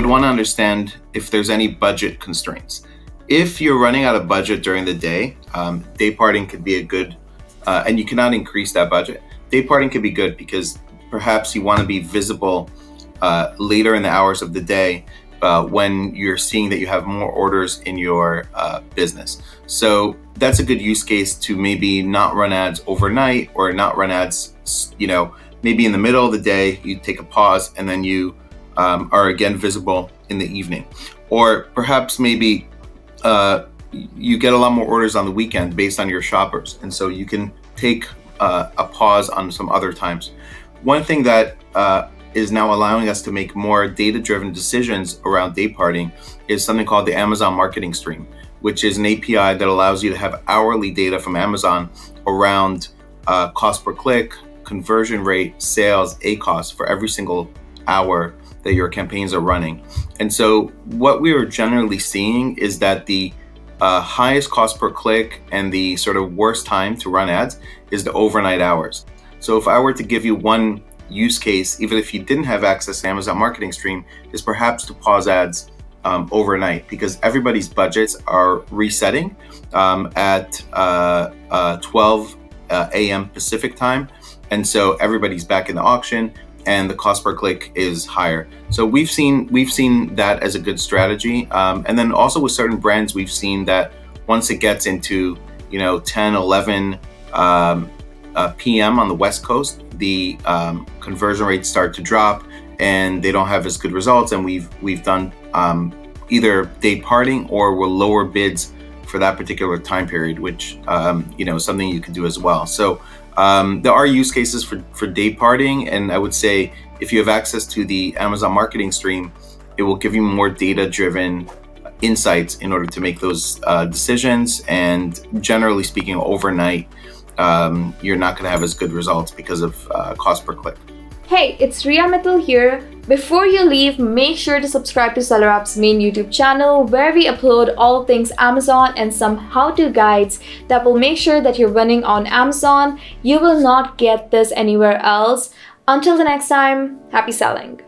would want to understand if there's any budget constraints. If you're running out of budget during the day, day parting could be a good, and you cannot increase that budget. Day parting could be good because perhaps you want to be visible later in the hours of the day when you're seeing that you have more orders in your business. So that's a good use case to maybe not run ads overnight or not run ads, maybe in the middle of the day, you take a pause and then you are again visible in the evening. Or perhaps maybe you get a lot more orders on the weekend based on your shoppers. And so you can take a pause on some other times. One thing that is now allowing us to make more data-driven decisions around day parting is something called the Amazon Marketing Stream, which is an API that allows you to have hourly data from Amazon around cost per click, conversion rate, sales, ACoS for every single hour that your campaigns are running. And so what we are generally seeing is that the highest cost per click and the sort of worst time to run ads is the overnight hours. So if I were to give you one use case, even if you didn't have access to Amazon Marketing Stream, is perhaps to pause ads overnight, because everybody's budgets are resetting at 12 a.m. Pacific time. And so everybody's back in the auction and the cost per click is higher. So we've seen that as a good strategy. And then also with certain brands, we've seen that once it gets into 10, 11 p.m. on the West Coast, the conversion rates start to drop and they don't have as good results. And we've done either day parting or we'll lower bids for that particular time period, which is something you can do as well. So there are use cases for day parting, and I would say if you have access to the Amazon Marketing Stream, it will give you more data-driven insights in order to make those decisions. And generally speaking, overnight, you're not going to have as good results because of cost per click. Hey, it's Ria Mittal here. Before you leave, make sure to subscribe to Seller App's main YouTube channel, where we upload all things Amazon and some how-to guides that will make sure that you're running on Amazon. You will not get this anywhere else. Until the next time, happy selling.